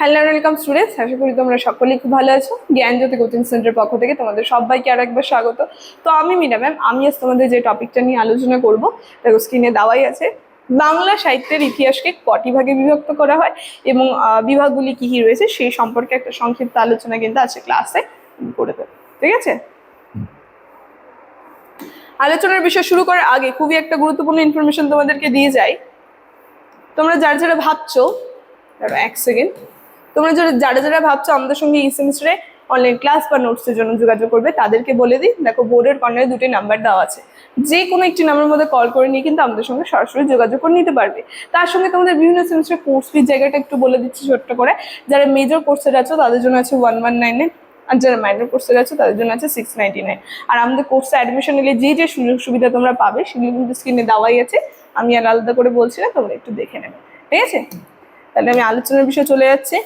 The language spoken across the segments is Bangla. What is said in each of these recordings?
হ্যালো ওয়েলকাম স্টুডেন্টস, আশা করি তোমরা সকলেই খুব ভালো আছো। জ্ঞানজ্যোতি কোচিং সেন্টারের পক্ষ থেকে তোমাদের সবাইকে আরো একবার স্বাগত। তো আমি মিনা ম্যাম, আমি আজ তোমাদের যে টপিকটা নিয়ে আলোচনা করব, দেখো স্ক্রিনে দেওয়াই আছে। বাংলা সাহিত্যের ইতিহাসকে কটি ভাগে বিভক্ত করা হয় এবং বিভাগগুলি কি কি রয়েছে সেই সম্পর্কে একটা সংক্ষিপ্ত আলোচনা কিন্তু আছে ক্লাসে করে দেবো। ঠিক আছে, আলোচনার বিষয় শুরু করার আগে খুবই একটা গুরুত্বপূর্ণ ইনফরমেশন তোমাদেরকে দিয়ে যাই। তোমরা যারা যারা ভাবছো, এক সেকেন্ড, তোমরা যারা যারা ভাবছো আমাদের সঙ্গে এই সেমিস্টারে অনলাইন ক্লাস বা নোটসের জন্য যোগাযোগ করবে, তাদেরকে বলে দিই, দেখো বোর্ডের কর্নারে দুটি নাম্বার দেওয়া আছে, যে কোনো একটি নাম্বারের মধ্যে কল করে নিয়ে কিন্তু আমাদের সঙ্গে সরাসরি যোগাযোগ করে নিতে পারবে। তার সঙ্গে তোমাদের বিভিন্ন সেমিস্টার কোর্স ফির জায়গাটা একটু বলে দিচ্ছি ছোট্ট করে। যারা মেজর কোর্সের আছো তাদের জন্য আছে 1199, আর যারা মাইনর কোর্সের আছে তাদের জন্য আছে 699। আর আমাদের কোর্সে অ্যাডমিশন নিলে যে যে সুযোগ সুবিধা তোমরা পাবে সেগুলো কিন্তু স্ক্রিনে দেওয়াই আছে, আমি আর আলাদা করে বলছি না, তোমরা একটু দেখে নেবে। ঠিক আছে, তাহলে আমি আলোচনার বিষয়ে চলে যাচ্ছি।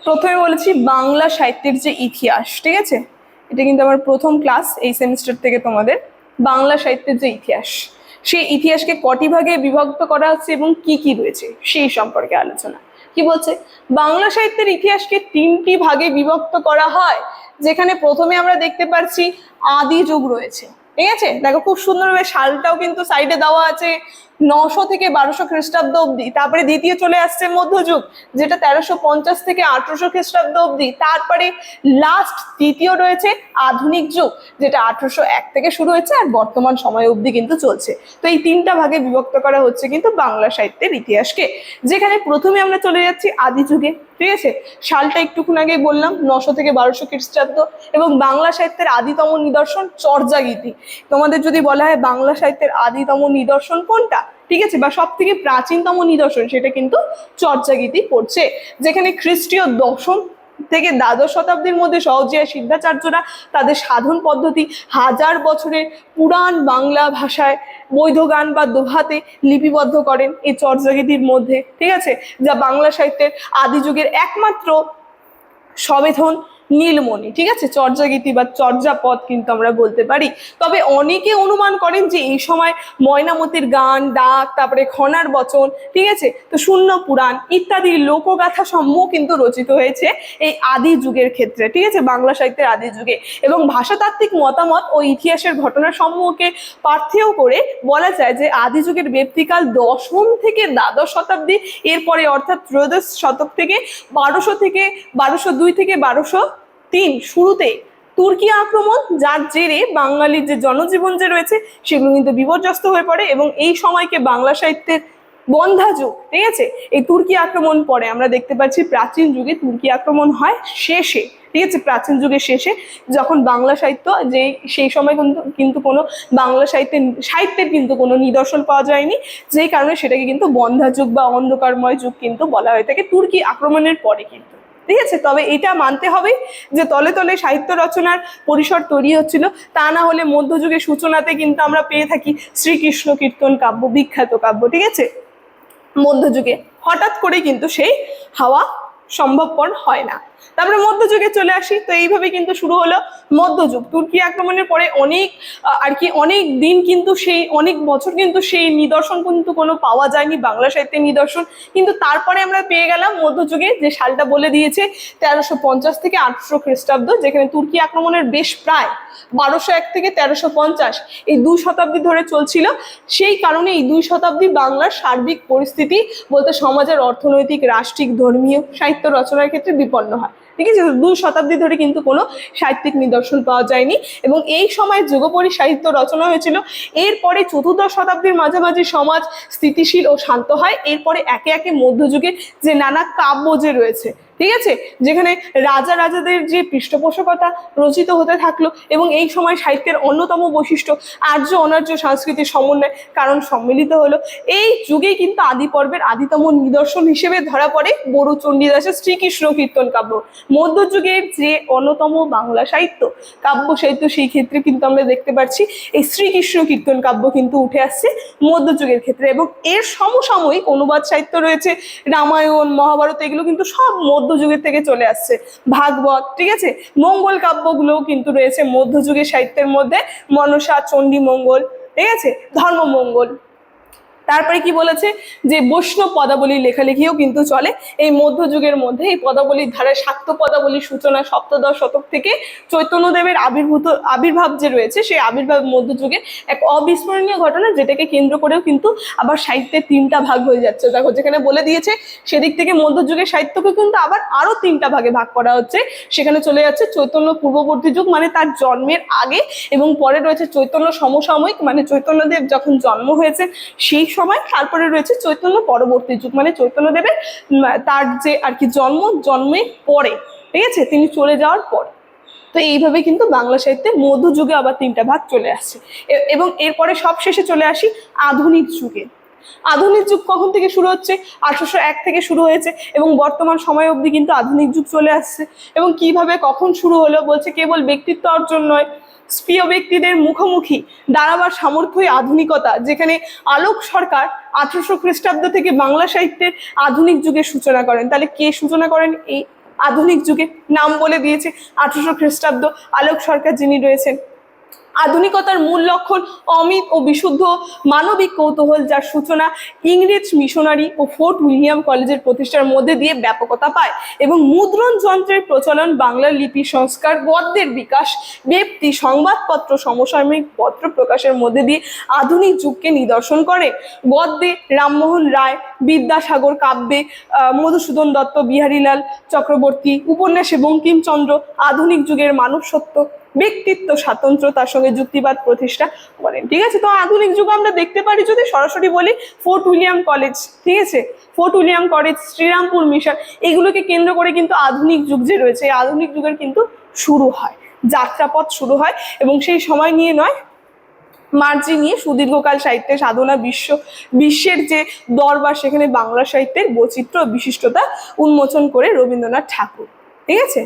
প্রথমে বলেছি বাংলা সাহিত্যের যে ইতিহাস, ঠিক আছে, এটা কিন্তু আমার প্রথম ক্লাস এই সেমিস্টার থেকে তোমাদের। বাংলা সাহিত্যের যে ইতিহাস, সেই ইতিহাসকে কটি ভাগে বিভক্ত করা হচ্ছে এবং কি কি রয়েছে সেই সম্পর্কে আলোচনা। কি বলছে, বাংলা সাহিত্যের ইতিহাসকে তিনটি ভাগে বিভক্ত করা হয়, যেখানে প্রথমে আমরা দেখতে পাচ্ছি আদি যুগ রয়েছে। ঠিক আছে, দেখো খুব সুন্দরভাবে সালটাও কিন্তু সাইডে দেওয়া আছে, 900 থেকে 1200 খ্রিস্টাব্দ অব্দি। তারপরে দ্বিতীয় চলে আসছে মধ্যযুগ, যেটা 1350 থেকে 1800 খ্রিস্টাব্দ অব্দি। তারপরে লাস্ট তৃতীয় রয়েছে আধুনিক যুগ, যেটা 1801 থেকে শুরু হয়েছে আর বর্তমান সময় অব্দি কিন্তু চলছে। তো এই তিনটা ভাগে বিভক্ত করা হচ্ছে কিন্তু বাংলা সাহিত্যের ইতিহাসকে, যেখানে প্রথমে আমরা চলে যাচ্ছি আদি যুগে। ঠিক আছে, সালটা একটুক্ষণ আগেই বললাম, 900 থেকে 1200 খ্রিস্টাব্দ। এবং বাংলা সাহিত্যের আদিতম নিদর্শন চর্যাগীতি। তোমাদের যদি বলা হয় বাংলা সাহিত্যের আদিতম নিদর্শন কোনটা, ঠিক আছে, বা সব থেকে প্রাচীনতম নিদর্শন, সেটা কিন্তু চর্যাগীতি পড়ছে, যেখানে খ্রিস্টীয় দশম থেকে দ্বাদশ শতাব্দীর মধ্যে সহজিয়া সিদ্ধাচার্যরা তাদের সাধন পদ্ধতি 1000 বছরের পুরাণ বাংলা ভাষায় বৈধ গান বা দোহাতে লিপিবদ্ধ করেন এই চর্যাগীতির মধ্যে। ঠিক আছে, যা বাংলা সাহিত্যের আদি যুগের একমাত্র সবেধন নীলমণি। ঠিক আছে, চর্যাগীতি বা চর্যাপদ কিন্তু আমরা বলতে পারি। তবে অনেকে অনুমান করেন যে এই সময় ময়নামতির গান, ডাক, তারপরে খনার বচন, ঠিক আছে, তো শূন্য পুরাণ ইত্যাদি লোকগাথা সমূহ কিন্তু রচিত হয়েছে এই আদি যুগের ক্ষেত্রে। ঠিক আছে, বাংলা সাহিত্যের আদি যুগে। এবং ভাষাতাত্ত্বিক মতামত ও ইতিহাসের ঘটনা সমূহকে পার্থেয় করে বলা যায় যে আদি যুগের ব্যক্তিকাল দশম থেকে দ্বাদশ শতাব্দী, এরপরে অর্থাৎ ত্রয়োদশ শতক থেকে 1202 থেকে 1203 শুরুতে তুর্কি আক্রমণ, যার জেরে বাঙালির যে জনজীবন যে রয়েছে সেগুলো কিন্তু বিপর্যস্ত হয়ে পড়ে, এবং এই সময়কে বাংলা সাহিত্যের বন্ধা যুগ। ঠিক আছে, এই তুর্কি আক্রমণ পরে আমরা দেখতে পাচ্ছি প্রাচীন যুগে তুর্কি আক্রমণ হয় শেষে। ঠিক আছে, প্রাচীন যুগের শেষে, যখন বাংলা সাহিত্য যে সেই সময় কিন্তু কোনো বাংলা সাহিত্যের কিন্তু কোনো নিদর্শন পাওয়া যায়নি, যেই কারণে সেটাকে কিন্তু বন্ধা যুগ বা অন্ধকারময় যুগ কিন্তু বলা হয়ে থাকে তুর্কি আক্রমণের পরে কিন্তু। ঠিক আছে, তবে এটা মানতে হবে যে তলে তলে সাহিত্য রচনার পরিসর তৈরি হচ্ছিল, তা না হলে মধ্যযুগের সূচনাতে কিন্তু আমরা পেয়ে থাকি শ্রীকৃষ্ণ কীর্তন কাব্য, বিখ্যাত কাব্য। ঠিক আছে, মধ্যযুগে হঠাৎ করে কিন্তু সেই হাওয়া সম্ভবপর হয় না। তারপরে মধ্যযুগে চলে আসি, তো এইভাবে কিন্তু শুরু হলো মধ্যযুগ। তুর্কি আক্রমণের পরে অনেক দিন কিন্তু অনেক বছর কিন্তু সেই নিদর্শন কিন্তু কোনো পাওয়া যায়নি বাংলা সাহিত্যের নিদর্শন। কিন্তু তারপরে আমরা পেয়ে গেলাম মধ্যযুগে, যে সালটা বলে দিয়েছে 1350 থেকে 1800 খ্রিস্টাব্দ, যেখানে তুর্কি আক্রমণের বেশ প্রায় 1201 থেকে 1350 এই 2 শতাব্দী ধরে চলছিল। সেই কারণে এই 2 শতাব্দী বাংলার সার্বিক পরিস্থিতি বলতে সমাজের অর্থনৈতিক, রাষ্ট্রিক, ধর্মীয় সাহিত্য রচনার ক্ষেত্রে বিপন্ন হয়। ঠিক আছে, 2 শতাব্দী ধরে কিন্তু কোনো সাহিত্যিক নিদর্শন পাওয়া যায়নি, এবং এই সময় যুগপরি সাহিত্য রচনা হয়েছিল। এরপরে চতুর্দশ শতাব্দীর মাঝামাঝি সমাজ স্থিতিশীল ও শান্ত হয়। এরপরে একে একে মধ্যযুগের যে নানা কাব্য যে রয়েছে, ঠিক আছে, যেখানে রাজাদের যে পৃষ্ঠপোষকতা রচিত হতে থাকলো, এবং এই সময় সাহিত্যের অন্যতম বৈশিষ্ট্য আর্য অনার্য সংস্কৃতির সমন্বয় কারণ সম্মিলিত হলো। এই যুগেই কিন্তু আদি পর্বের আদিতম নিদর্শন হিসেবে ধরা পড়ে বড়ু চণ্ডীদাসের শ্রীকৃষ্ণ কীর্তন কাব্য। মধ্যযুগের যে অন্যতম বাংলা সাহিত্য, কাব্য সাহিত্য, সেই ক্ষেত্রে কিন্তু আমরা দেখতে পাচ্ছি এই শ্রীকৃষ্ণ কীর্তন কাব্য কিন্তু উঠে আসছে মধ্যযুগের ক্ষেত্রে। এবং এর সমসাময়িক অনুবাদ সাহিত্য রয়েছে, রামায়ণ, মহাভারত, এগুলো কিন্তু সব মধ্যযুগের থেকে চলে আসছে। ভাগবত, ঠিক আছে, মঙ্গল কাব্যগুলোও কিন্তু রয়েছে মধ্যযুগের সাহিত্যের মধ্যে, মনসা, চণ্ডী মঙ্গল, ঠিক আছে, ধর্মমঙ্গল, তারপরে কি বলেছে যে বৈষ্ণব পদাবলী লেখালেখিও কিন্তু চলে এই মধ্যযুগের মধ্যে। এই পদাবলীর ধারায় শাক্ত পদাবলীর সূচনা সপ্তদশ শতক থেকে চৈতন্যদেবের আবির্ভাব যে রয়েছে সেই আবির্ভাব মধ্যযুগের এক অবিস্মরণীয় ঘটনা, যেটাকে কেন্দ্র করেও কিন্তু আবার সাহিত্যের তিনটা ভাগ হয়ে যাচ্ছে। দেখো যেখানে বলে দিয়েছে সেদিক থেকে মধ্যযুগের সাহিত্যকে কিন্তু আবার আরো তিনটা ভাগে ভাগ করা হচ্ছে। সেখানে চলে যাচ্ছে চৈতন্য পূর্ববর্তী যুগ মানে তার জন্মের আগে, এবং পরে রয়েছে চৈতন্য সমসাময়িক মানে চৈতন্যদেব যখন জন্ম হয়েছে সেই সময়, তারপরে রয়েছে চৈতন্য পরবর্তী যুগ মানে চৈতন্যদেবের তার যে আর কি জন্মের পরে, ঠিক আছে, তিনি চলে যাওয়ার পর। তো এইভাবে কিন্তু বাংলা সাহিত্যের মধ্যযুগে আবার তিনটা ভাগ চলে আসছে। এবং এরপরে সব শেষে চলে আসি আধুনিক যুগে। আধুনিক যুগ কখন থেকে শুরু হচ্ছে? 1801 থেকে শুরু হয়েছে এবং বর্তমান সময় অবধি কিন্তু আধুনিক যুগ চলে আসছে। এবং কিভাবে কখন শুরু হলো বলছে, কেবল ব্যক্তিত্ব অর্জন নয়, স্বীয় ব্যক্তিদের মুখোমুখি দাঁড়াবার সামর্থ্যই আধুনিকতা, যেখানে আলোক সরকার 1800 খ্রিস্টাব্দ থেকে বাংলা সাহিত্যের আধুনিক যুগের সূচনা করেন। তাহলে কে সূচনা করেন এই আধুনিক যুগে? নাম বলে দিয়েছে 1800 খ্রিস্টাব্দ, আলোক সরকার যিনি রয়েছেন। আধুনিকতার মূল লক্ষণ অমিত ও বিশুদ্ধ মানবিক কৌতূহল, যার সূচনা ইংরেজ মিশনারি ও ফোর্ট উইলিয়াম কলেজের প্রতিষ্ঠার মধ্যে দিয়ে ব্যাপকতা পায়। এবং মুদ্রণ যন্ত্রের প্রচলন, বাংলার লিপি সংস্কার, গদ্যের বিকাশ, ব্যক্তি সংবাদপত্র সমসাময়িক পত্র প্রকাশের মধ্যে দিয়ে আধুনিক যুগকে নিদর্শন করে। গদ্যে রামমোহন রায়, বিদ্যাসাগর, কাব্যে মধুসূদন দত্ত, বিহারীলাল চক্রবর্তী, উপন্যাসে বঙ্কিমচন্দ্র আধুনিক যুগের মানব সত্য, ব্যক্তিত্ব, স্বাতন্ত্র্য, তার সঙ্গে যুক্তিবাদ প্রতিষ্ঠা করেন। ঠিক আছে, তো আধুনিক যুগ আমরা দেখতে পারি যদি সরাসরি বলি ফোর্ট উইলিয়াম কলেজ, ঠিক আছে, Fort William college, Serampore mission, এগুলোকে কেন্দ্র করে কিন্তু আধুনিক যুগ যে রয়েছে এই আধুনিক যুগের কিন্তু শুরু হয়, যাত্রাপথ শুরু হয়। এবং সেই সময় নিয়ে নয়, মার্জি নিয়ে সুদীর্ঘকাল সাহিত্যের সাধনা, বিশ্বের যে দরবার, সেখানে বাংলা সাহিত্যের বৈচিত্র্য ও বিশিষ্টতা উন্মোচন করে রবীন্দ্রনাথ ঠাকুর। ঠিক আছে,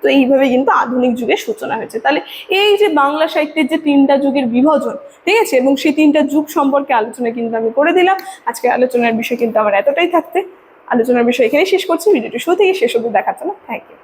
তো এইভাবে কিন্তু আধুনিক যুগের সূচনা হয়েছে। তাহলে এই যে বাংলা সাহিত্যের যে তিনটা যুগের বিভাজন, ঠিক আছে, এবং সেই তিনটা যুগ সম্পর্কে আলোচনা কিন্তু আমি করে দিলাম। আজকে আলোচনার বিষয় কিন্তু আমার এতটাই থাকতে, আলোচনার বিষয় এখানেই শেষ করছি। ভিডিওটি শুরু থেকে শেষ অবধি দেখার জন্য থ্যাংক ইউ।